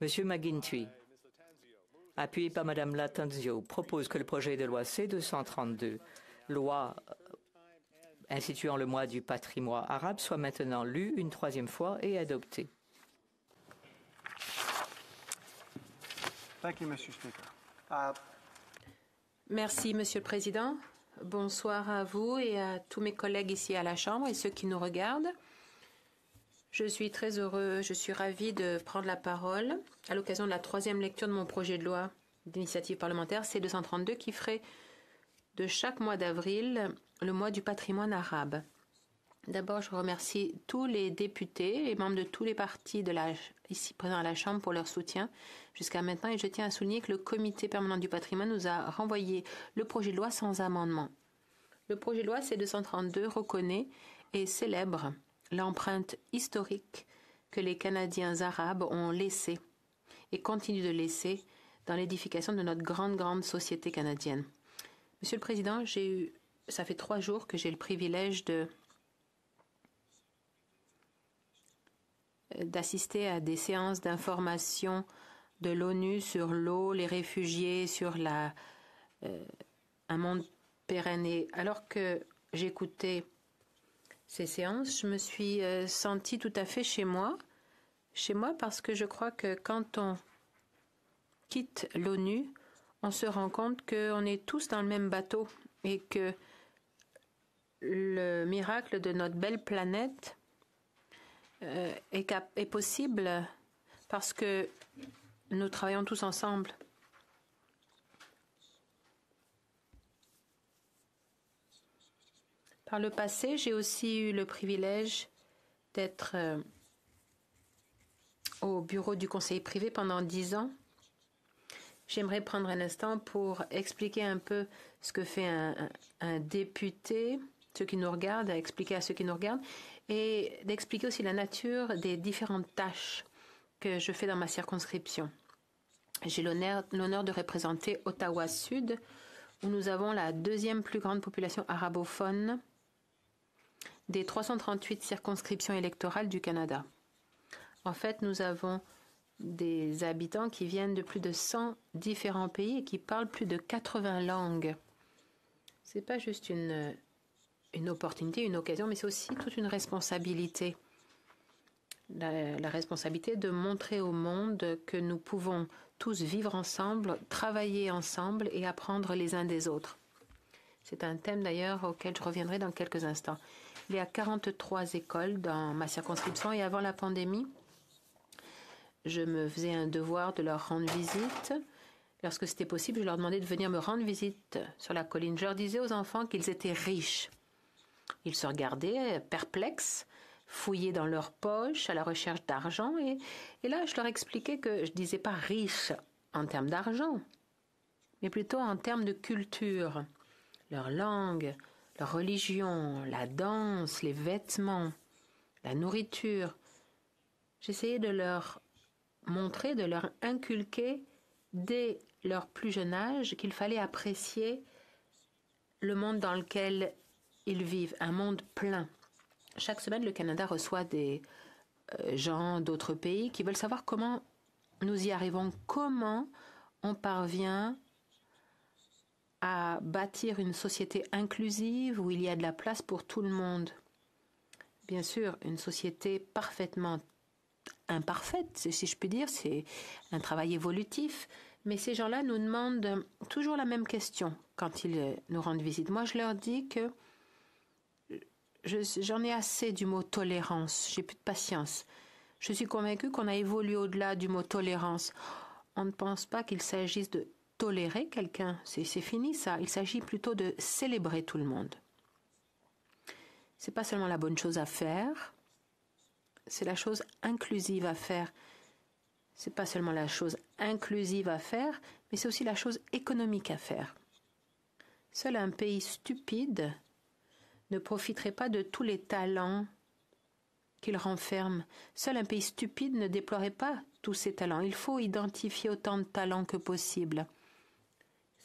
Monsieur McGuinty, appuyé par Madame Latanzio, propose que le projet de loi C-232, loi instituant le mois du patrimoine arabe, soit maintenant lu une troisième fois et adopté. Merci, Monsieur le Président. Bonsoir à vous et à tous mes collègues ici à la Chambre et ceux qui nous regardent. Je suis très heureux, je suis ravi de prendre la parole à l'occasion de la troisième lecture de mon projet de loi d'initiative parlementaire C-232 qui ferait de chaque mois d'avril le mois du patrimoine arabe. D'abord, je remercie tous les députés, les membres de tous les partis ici présents à la Chambre pour leur soutien jusqu'à maintenant et je tiens à souligner que le comité permanent du patrimoine nous a renvoyé le projet de loi sans amendement. Le projet de loi C-232 reconnaît et célèbre l'empreinte historique que les Canadiens arabes ont laissée et continuent de laisser dans l'édification de notre grande société canadienne. Monsieur le Président, ça fait 3 jours que j'ai le privilège d'assister à des séances d'information de l'ONU sur l'eau, les réfugiés, sur un monde pérenne. Et alors que j'écoutais ces séances, je me suis sentie tout à fait chez moi parce que je crois que quand on quitte l'ONU, on se rend compte qu'on est tous dans le même bateau et que le miracle de notre belle planète est possible parce que nous travaillons tous ensemble. Par le passé, j'ai aussi eu le privilège d'être au bureau du conseil privé pendant 10 ans. J'aimerais prendre un instant pour expliquer un peu ce que fait un député, ceux qui nous regardent, à expliquer à ceux qui nous regardent, et d'expliquer aussi la nature des différentes tâches que je fais dans ma circonscription. J'ai l'honneur de représenter Ottawa-Sud, où nous avons la 2e plus grande population arabophone des 338 circonscriptions électorales du Canada. En fait, nous avons des habitants qui viennent de plus de 100 différents pays et qui parlent plus de 80 langues. Ce n'est pas juste une opportunité, une occasion, mais c'est aussi toute une responsabilité. La responsabilité de montrer au monde que nous pouvons tous vivre ensemble, travailler ensemble et apprendre les uns des autres. C'est un thème d'ailleurs auquel je reviendrai dans quelques instants. Il y a 43 écoles dans ma circonscription et avant la pandémie, je me faisais un devoir de leur rendre visite. Lorsque c'était possible, je leur demandais de venir me rendre visite sur la colline. Je leur disais aux enfants qu'ils étaient riches. Ils se regardaient perplexes, fouillaient dans leurs poches à la recherche d'argent. Et là, je leur expliquais que je ne disais pas riches en termes d'argent, mais plutôt en termes de culture. Leur langue, leur religion, la danse, les vêtements, la nourriture. J'essayais de leur montrer, de leur inculquer dès leur plus jeune âge qu'il fallait apprécier le monde dans lequel ils vivent, un monde plein. Chaque semaine, le Canada reçoit des gens d'autres pays qui veulent savoir comment nous y arrivons, comment on parvient à bâtir une société inclusive où il y a de la place pour tout le monde. Bien sûr, une société parfaitement imparfaite, si je puis dire, c'est un travail évolutif, mais ces gens-là nous demandent toujours la même question quand ils nous rendent visite. Moi, je leur dis que j'en ai assez du mot tolérance, j'ai plus de patience. Je suis convaincue qu'on a évolué au-delà du mot tolérance. On ne pense pas qu'il s'agisse de tolérer quelqu'un, c'est fini ça. Il s'agit plutôt de célébrer tout le monde. C'est pas seulement la bonne chose à faire, c'est la chose inclusive à faire. C'est pas seulement la chose inclusive à faire, mais c'est aussi la chose économique à faire. Seul un pays stupide ne profiterait pas de tous les talents qu'il renferme. Seul un pays stupide ne déploierait pas tous ses talents. Il faut identifier autant de talents que possible.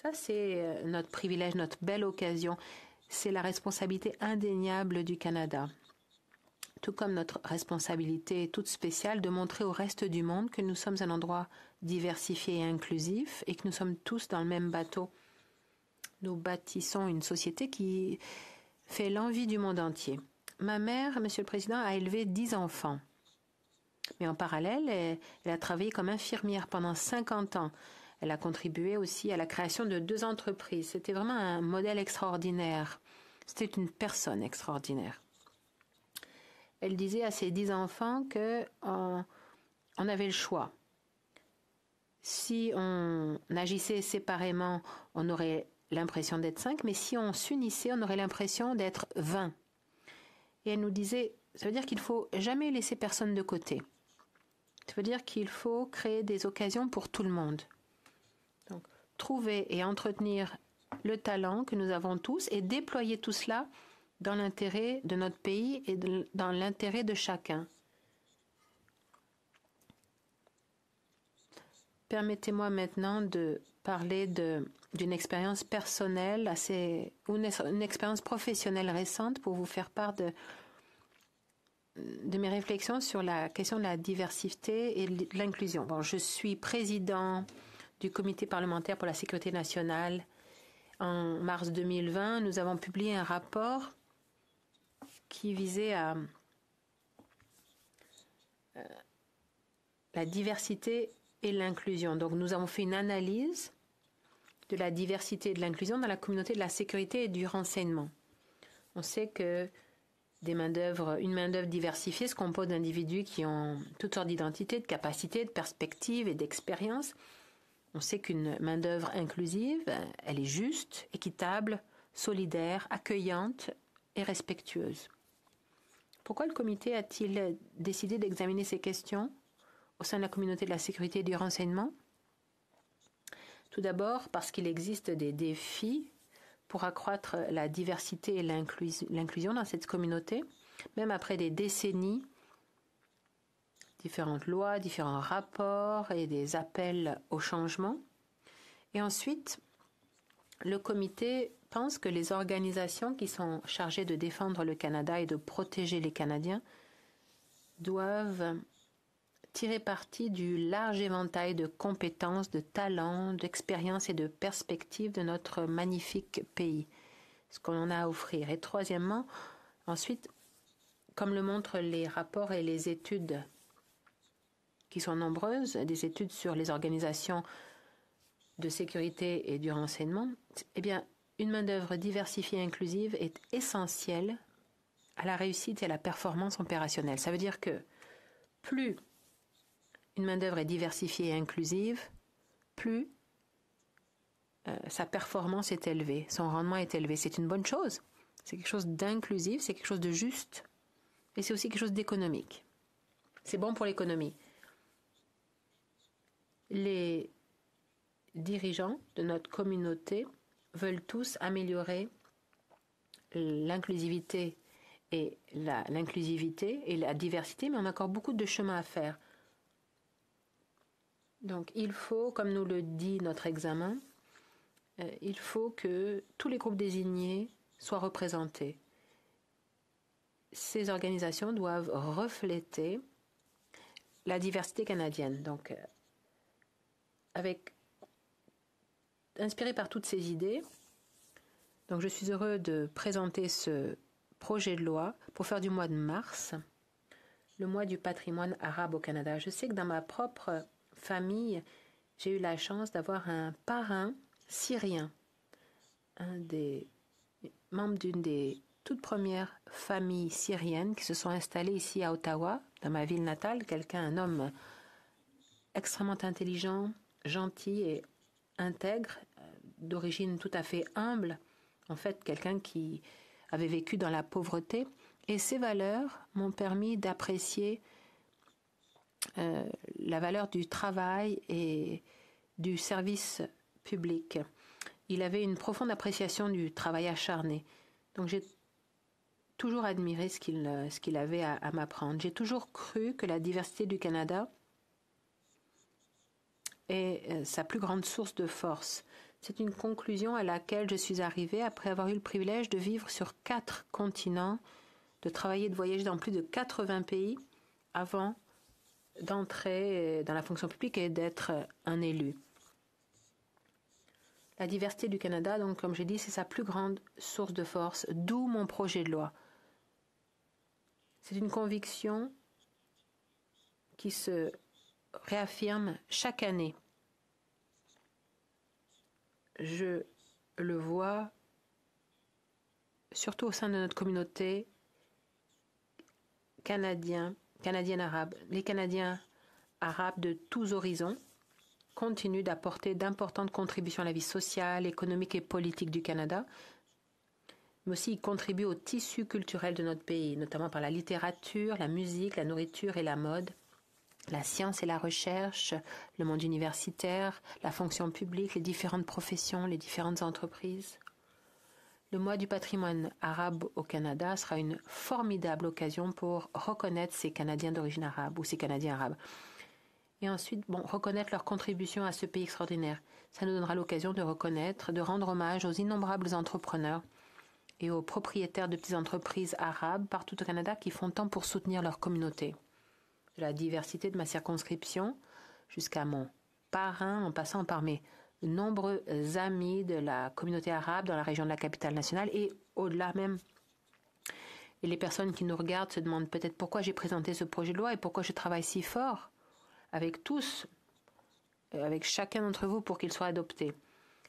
Ça, c'est notre privilège, notre belle occasion. C'est la responsabilité indéniable du Canada. tout comme notre responsabilité toute spéciale de montrer au reste du monde que nous sommes un endroit diversifié et inclusif et que nous sommes tous dans le même bateau. Nous bâtissons une société qui fait l'envie du monde entier. Ma mère, Monsieur le Président, a élevé 10 enfants. Mais en parallèle, elle a travaillé comme infirmière pendant 50 ans. Elle a contribué aussi à la création de 2 entreprises. C'était vraiment un modèle extraordinaire. C'était une personne extraordinaire. Elle disait à ses 10 enfants qu'on avait le choix. Si on agissait séparément, on aurait l'impression d'être 5, mais si on s'unissait, on aurait l'impression d'être 20. Et elle nous disait, ça veut dire qu'il ne faut jamais laisser personne de côté. Ça veut dire qu'il faut créer des occasions pour tout le monde. Donc, trouver et entretenir le talent que nous avons tous et déployer tout cela dans l'intérêt de notre pays et dans l'intérêt de chacun. Permettez-moi maintenant de parler d'une expérience personnelle, une expérience professionnelle récente pour vous faire part de mes réflexions sur la question de la diversité et de l'inclusion. Bon, je suis président du Comité parlementaire pour la sécurité nationale. En mars 2020, nous avons publié un rapport qui visait à la diversité et l'inclusion. Donc, nous avons fait une analyse de la diversité et de l'inclusion dans la communauté de la sécurité et du renseignement. On sait que une main-d'œuvre diversifiée se compose d'individus qui ont toutes sortes d'identités, de capacités, de perspectives et d'expériences. On sait qu'une main-d'œuvre inclusive, elle est juste, équitable, solidaire, accueillante et respectueuse. Pourquoi le comité a-t-il décidé d'examiner ces questions au sein de la communauté de la sécurité et du renseignement? Tout d'abord parce qu'il existe des défis pour accroître la diversité et l'inclusion dans cette communauté, même après des décennies, différentes lois, différents rapports et des appels au changement. Et ensuite, le comité pense que les organisations qui sont chargées de défendre le Canada et de protéger les Canadiens doivent tirer parti du large éventail de compétences, de talents, d'expériences et de perspectives de notre magnifique pays, ce qu'on a à offrir. Et troisièmement, ensuite, comme le montrent les rapports et les études qui sont nombreuses, des études sur les organisations de sécurité et du renseignement, eh bien, une main-d'œuvre diversifiée et inclusive est essentielle à la réussite et à la performance opérationnelle. Ça veut dire que plus une main-d'œuvre est diversifiée et inclusive, plus sa performance est élevée, son rendement est élevé. C'est une bonne chose. C'est quelque chose d'inclusif, c'est quelque chose de juste, et c'est aussi quelque chose d'économique. C'est bon pour l'économie. Les dirigeants de notre communauté veulent tous améliorer l'inclusivité et la diversité, mais on a encore beaucoup de chemin à faire. Donc, il faut, comme nous le dit notre examen, il faut que tous les groupes désignés soient représentés. Ces organisations doivent refléter la diversité canadienne. Donc, inspiré par toutes ces idées, donc je suis heureux de présenter ce projet de loi pour faire du mois de mars le mois du patrimoine arabe au Canada. Je sais que dans ma propre famille, j'ai eu la chance d'avoir un parrain syrien, un des membres d'une des toutes premières familles syriennes qui se sont installées ici à Ottawa, dans ma ville natale, un homme extrêmement intelligent, gentil et intègre, d'origine tout à fait humble, en fait quelqu'un qui avait vécu dans la pauvreté, et ces valeurs m'ont permis d'apprécier la valeur du travail et du service public. Il avait une profonde appréciation du travail acharné. Donc j'ai toujours admiré ce qu'il avait à m'apprendre. J'ai toujours cru que la diversité du Canada est sa plus grande source de force. C'est une conclusion à laquelle je suis arrivée après avoir eu le privilège de vivre sur 4 continents de travailler et de voyager dans plus de 80 pays avant d'entrer dans la fonction publique et d'être un élu. La diversité du Canada, donc, comme j'ai dit, c'est sa plus grande source de force, d'où mon projet de loi. C'est une conviction qui se réaffirme chaque année. Je le vois surtout au sein de notre communauté canadienne arabe. Les Canadiens arabes de tous horizons continuent d'apporter d'importantes contributions à la vie sociale, économique et politique du Canada, mais aussi ils contribuent au tissu culturel de notre pays, notamment par la littérature, la musique, la nourriture et la mode, la science et la recherche, le monde universitaire, la fonction publique, les différentes professions, les différentes entreprises. Le mois du patrimoine arabe au Canada sera une formidable occasion pour reconnaître ces Canadiens d'origine arabe ou ces Canadiens arabes. Et ensuite, reconnaître leur contribution à ce pays extraordinaire. Ça nous donnera l'occasion de reconnaître, de rendre hommage aux innombrables entrepreneurs et aux propriétaires de petites entreprises arabes partout au Canada qui font tant pour soutenir leur communauté. De la diversité de ma circonscription jusqu'à mon parrain, en passant par mes nombreux amis de la communauté arabe dans la région de la capitale nationale et au-delà même. Et les personnes qui nous regardent se demandent peut-être pourquoi j'ai présenté ce projet de loi et pourquoi je travaille si fort avec tous, avec chacun d'entre vous pour qu'il soit adopté.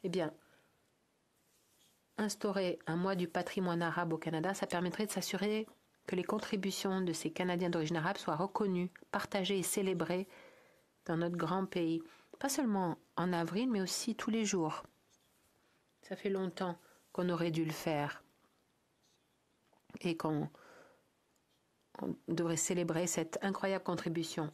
Eh bien, instaurer un mois du patrimoine arabe au Canada, ça permettrait de s'assurer que les contributions de ces Canadiens d'origine arabe soient reconnues, partagées et célébrées dans notre grand pays. Pas seulement en avril, mais aussi tous les jours. Ça fait longtemps qu'on aurait dû le faire et qu'on devrait célébrer cette incroyable contribution.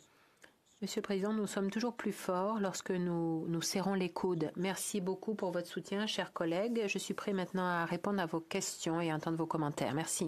Monsieur le Président, nous sommes toujours plus forts lorsque nous serrons les coudes. Merci beaucoup pour votre soutien, chers collègues. Je suis prêt maintenant à répondre à vos questions et à entendre vos commentaires. Merci.